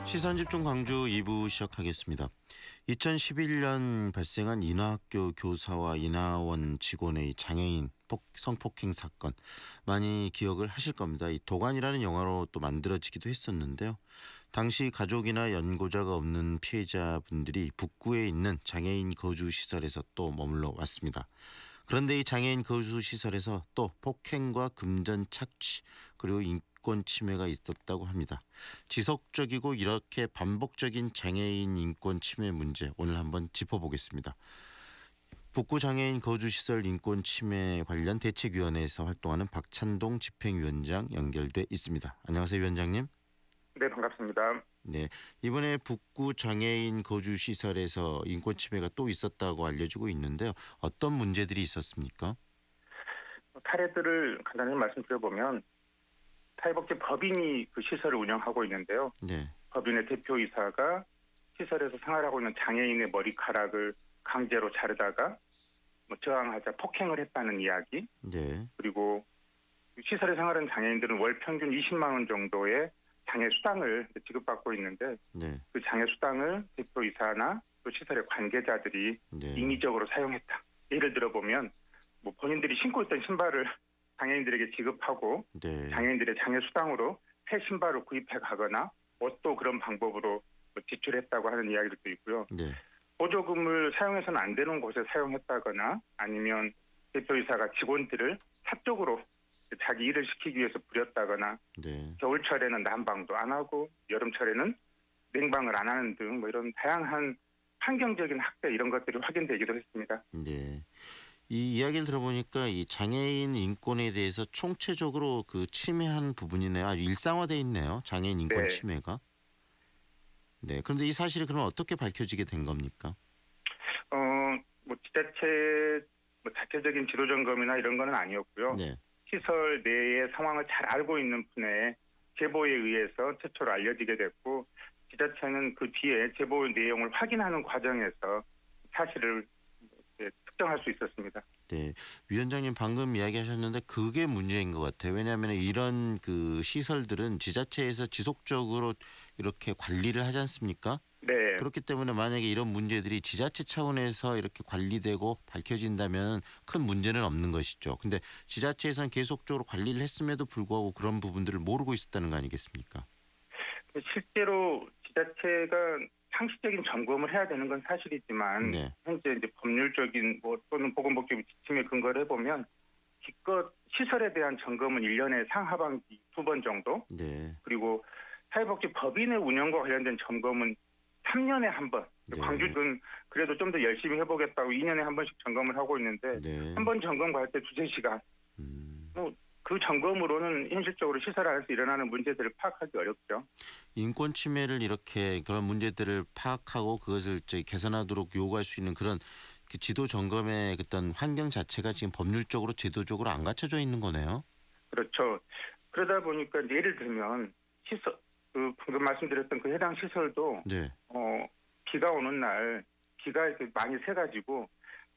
시선집중 광주 2부 시작하겠습니다. 2011년 발생한 인하학교 교사와 인하원 직원의 장애인 성폭행 사건 많이 기억을 하실 겁니다. 이 도관이라는 영화로 또 만들어지기도 했었는데요. 당시 가족이나 연고자가 없는 피해자분들이 북구에 있는 장애인 거주시설에서 또 머물러 왔습니다. 그런데 이 장애인 거주시설에서 또 폭행과 금전 착취 그리고 인권 침해가 있었다고 합니다. 지속적이고 이렇게 반복적인 장애인 인권 침해 문제 오늘 한번 짚어보겠습니다. 북구 장애인 거주시설 인권 침해 관련 대책위원회에서 활동하는 박찬동 집행위원장 연결돼 있습니다. 안녕하세요, 위원장님. 네, 반갑습니다. 네, 이번에 북구 장애인 거주시설에서 인권 침해가 또 있었다고 알려지고 있는데요. 어떤 문제들이 있었습니까? 사례들을 간단히 말씀드려보면 사회복지 법인이 그 시설을 운영하고 있는데요. 네. 법인의 대표이사가 시설에서 생활하고 있는 장애인의 머리카락을 강제로 자르다가 저항하자 폭행을 했다는 이야기. 네. 그리고 시설에 생활하는 장애인들은 월 평균 20만 원 정도의 장애 수당을 지급받고 있는데 네. 그 장애 수당을 대표이사나 또 시설의 관계자들이 네. 임의적으로 사용했다. 예를 들어보면 본인들이 신고 있던 신발을 장애인들에게 지급하고 네. 장애인들의 장애 수당으로 새 신발을 구입해 가거나 옷도 그런 방법으로 지출했다고 하는 이야기도 있고요. 네. 보조금을 사용해서는 안 되는 곳에 사용했다거나 아니면 대표이사가 직원들을 사적으로 자기 일을 시키기 위해서 부렸다거나 네. 겨울철에는 난방도 안 하고 여름철에는 냉방을 안 하는 등 이런 다양한 환경적인 학대 이런 것들이 확인되기도 했습니다. 네. 이 이야기를 들어보니까 이 장애인 인권에 대해서 총체적으로 그 침해한 부분이네요. 아주 일상화돼 있네요. 장애인 인권 네. 침해가. 네. 그런데 이 사실이 그럼 어떻게 밝혀지게 된 겁니까? 지자체 자체적인 지도 점검이나 이런 거는 아니었고요. 네. 시설 내의 상황을 잘 알고 있는 분의 제보에 의해서 최초로 알려지게 됐고 지자체는 그 뒤에 제보 내용을 확인하는 과정에서 사실을 특정할 수 있었습니다. 네, 위원장님 방금 이야기하셨는데 그게 문제인 것 같아요. 왜냐하면 이런 그 시설들은 지자체에서 지속적으로 이렇게 관리를 하지 않습니까? 네. 그렇기 때문에 만약에 이런 문제들이 지자체 차원에서 이렇게 관리되고 밝혀진다면 큰 문제는 없는 것이죠. 근데 지자체에서는 계속적으로 관리를 했음에도 불구하고 그런 부분들을 모르고 있었다는 거 아니겠습니까? 실제로 지자체가 상시적인 점검을 해야 되는 건 사실이지만 네. 현재 이제 법률적인 또는 보건복지부 지침에 근거를 해보면 기껏 시설에 대한 점검은 1년에 상하반기 2번 정도 네. 그리고 사회복지 법인의 운영과 관련된 점검은 3년에 한 번. 네. 광주는 그래도 좀 더 열심히 해보겠다고 2년에 한 번씩 점검을 하고 있는데 네. 한 번 점검 갈 때 2-3시간. 그 점검으로는 현실적으로 시설 안에서 일어나는 문제들을 파악하기 어렵죠. 인권 침해를 이렇게 그런 문제들을 파악하고 그것을 개선하도록 요구할 수 있는 그런 그 지도 점검의 어떤 환경 자체가 지금 법률적으로 제도적으로 안 갖춰져 있는 거네요. 그렇죠. 그러다 보니까 예를 들면 시설 방금 말씀드렸던 그 해당 시설도 네. 비가 오는 날 비가 이렇게 많이 새가지고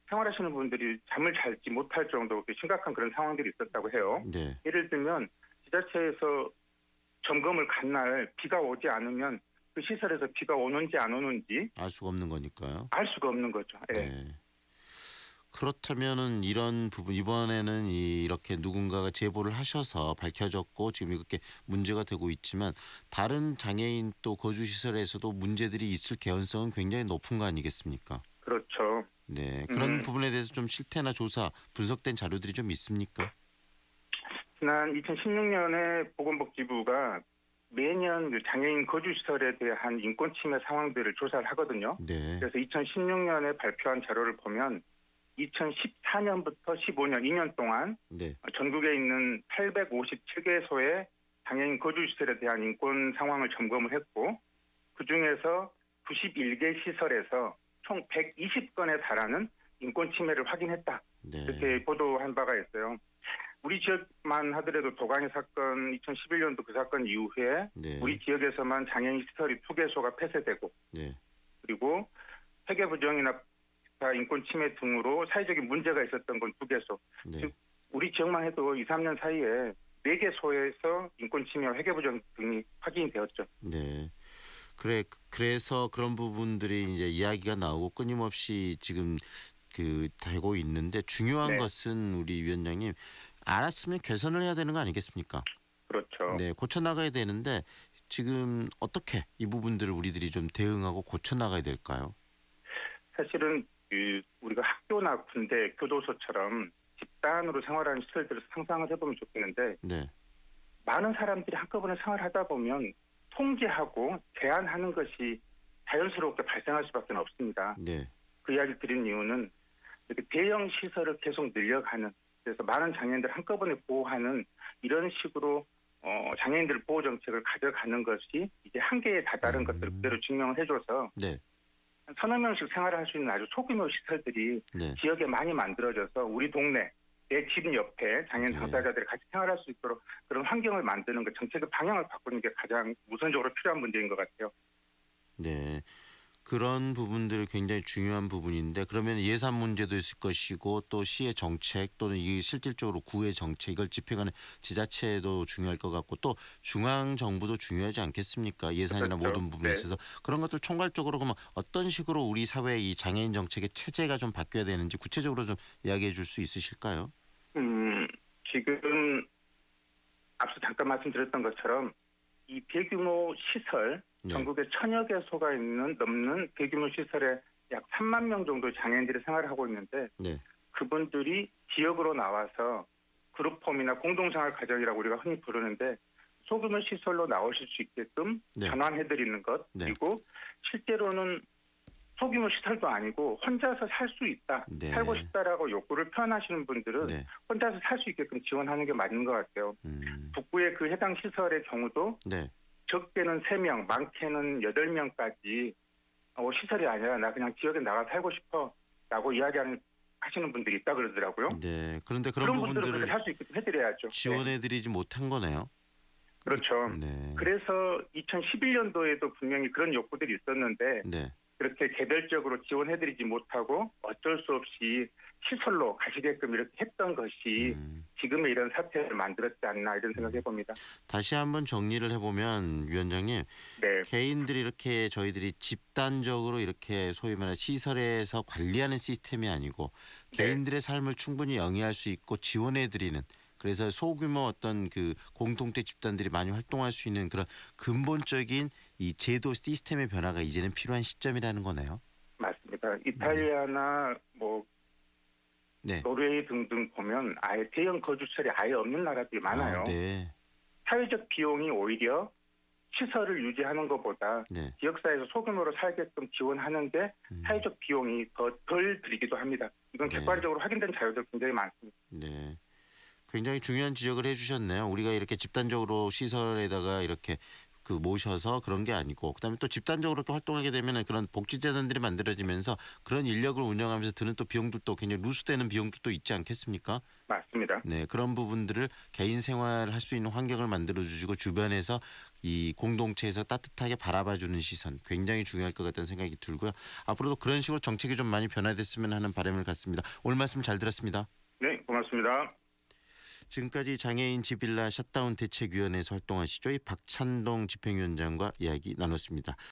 생활하시는 분들이 잠을 자지 못할 정도로 심각한 그런 상황들이 있었다고 해요. 네. 예를 들면 지자체에서 점검을 간 날 비가 오지 않으면 그 시설에서 비가 오는지 안 오는지 알 수가 없는 거니까요. 알 수가 없는 거죠. 네. 네. 그렇다면은 이런 부분 이번에는 이렇게 누군가가 제보를 하셔서 밝혀졌고 지금 이렇게 문제가 되고 있지만 다른 장애인 또 거주 시설에서도 문제들이 있을 개연성은 굉장히 높은 거 아니겠습니까? 그렇죠. 네, 그런 부분에 대해서 좀 실태나 조사 분석된 자료들이 좀 있습니까? 지난 2016년에 보건복지부가 매년 그 장애인 거주시설에 대한 인권 침해 상황들을 조사를 하거든요. 네. 그래서 2016년에 발표한 자료를 보면 2014년부터 15년 2년 동안 네. 전국에 있는 857개소의 장애인 거주시설에 대한 인권 상황을 점검을 했고 그중에서 91개 시설에서 총 120건에 달하는 인권 침해를 확인했다. 네. 이렇게 보도한 바가 있어요. 우리 지역만 하더라도 도가니 사건 2011년도 그 사건 이후에 네. 우리 지역에서만 장애인 시설이 2개소가 폐쇄되고 네. 그리고 회계부정이나 인권 침해 등으로 사회적인 문제가 있었던 건 2개소. 네. 즉 우리 지역만 해도 2, 3년 사이에 4개소에서 인권 침해와 회계부정 등이 확인이 되었죠. 네. 그래서 그런 부분들이 이제 이야기가 나오고 끊임없이 지금 되고 있는데 중요한 네, 것은 우리 위원장님 알았으면 개선을 해야 되는 거 아니겠습니까? 그렇죠. 네, 고쳐 나가야 되는데 지금 어떻게 이 부분들을 우리들이 좀 대응하고 고쳐 나가야 될까요? 사실은 우리가 학교나 군대, 교도소처럼 집단으로 생활하는 시설들을 상상을 해보면 좋겠는데 네, 많은 사람들이 한꺼번에 생활하다 보면 통제하고 제한하는 것이 자연스럽게 발생할 수밖에 없습니다. 네, 그 이야기 드린 이유는 이렇게 대형 시설을 계속 늘려가는 그래서 많은 장애인들 한꺼번에 보호하는 이런 식으로 장애인들 보호 정책을 가져가는 것이 이제 한계에 다다른 것들을 그대로 증명을 해줘서 네, 한 서너 명씩 생활을 할 수 있는 아주 소규모 시설들이 네, 지역에 많이 만들어져서 우리 동네 내 집 옆에 장애인 네. 당사자들이 같이 생활할 수 있도록 그런 환경을 만드는 것 정책의 방향을 바꾸는 게 가장 우선적으로 필요한 문제인 것 같아요. 네. 그런 부분들 굉장히 중요한 부분인데 그러면 예산 문제도 있을 것이고 또 시의 정책 또는 이 실질적으로 구의 정책 이걸 집행하는 지자체도 중요할 것 같고 또 중앙 정부도 중요하지 않겠습니까? 예산이나 그렇죠. 모든 부분에 네. 있어서 그런 것들 총괄적으로 그러면 어떤 식으로 우리 사회의 이 장애인 정책의 체제가 좀 바뀌어야 되는지 구체적으로 좀 이야기해 줄 수 있으실까요? 지금 앞서 잠깐 말씀드렸던 것처럼 이 대규모 시설 네. 전국에 1,000여 개소가 넘는 대규모 시설에 약 3만 명 정도 장애인들이 생활하고 있는데 네. 그분들이 지역으로 나와서 그룹홈이나 공동생활 가정이라고 우리가 흔히 부르는데 소규모 시설로 나오실 수 있게끔 네. 전환해드리는 것 네. 그리고 실제로는 소규모 시설도 아니고 혼자서 살 수 있다, 네. 살고 싶다라고 욕구를 표현하시는 분들은 네. 혼자서 살 수 있게끔 지원하는 게 맞는 것 같아요. 북구의 그 해당 시설의 경우도 네. 적게는 3명, 많게는 8명까지 시설이 아니라 나 그냥 지역에 나가 살고 싶어라고 하시는 분들이 있다 그러더라고요. 네. 그런데 그런 그런 분들은 부분들을 그렇게 할 수 있게끔 해드려야죠. 네. 지원해드리지 못한 거네요. 그렇죠. 네. 그래서 2011년도에도 분명히 그런 욕구들이 있었는데 네. 그렇게 개별적으로 지원해드리지 못하고 어쩔 수 없이 시설로 가시게끔 이렇게 했던 것이 지금의 이런 사태를 만들었지 않나 이런 생각해 봅니다. 다시 한번 정리를 해보면 위원장님 네, 개인들이 이렇게 저희들이 집단적으로 이렇게 소위 말하는 시설에서 관리하는 시스템이 아니고 네. 개인들의 삶을 충분히 영위할 수 있고 지원해드리는 그래서 소규모 어떤 그 공동체 집단들이 많이 활동할 수 있는 그런 근본적인 이 제도 시스템의 변화가 이제는 필요한 시점이라는 거네요. 맞습니다. 이탈리아나 네. 노르웨이 등등 보면 아예 대형 거주시설이 아예 없는 나라들이 많아요. 네. 사회적 비용이 오히려 시설을 유지하는 것보다 네. 지역사회에서 소규모로 살게끔 지원하는 게 사회적 비용이 더 덜 들이기도 합니다. 이건 네. 객관적으로 확인된 자료들 굉장히 많습니다. 네. 굉장히 중요한 지적을 해주셨네요. 우리가 이렇게 집단적으로 시설에다가 이렇게 모셔서 그런 게 아니고 그다음에 또 집단적으로 이렇게 활동하게 되면 그런 복지재단들이 만들어지면서 그런 인력을 운영하면서 드는 또 비용들도 굉장히 누수되는 비용도 있지 않겠습니까? 맞습니다. 네, 그런 부분들을 개인 생활할 수 있는 환경을 만들어 주시고 주변에서 이 공동체에서 따뜻하게 바라봐 주는 시선 굉장히 중요할 것 같다는 생각이 들고요. 앞으로도 그런 식으로 정책이 좀 많이 변화됐으면 하는 바람을 갖습니다. 오늘 말씀 잘 들었습니다. 네, 고맙습니다. 지금까지 장애인 지빌라 셧다운 대책위원회에서 활동하시죠. 이 박찬동 집행위원장과 이야기 나눴습니다.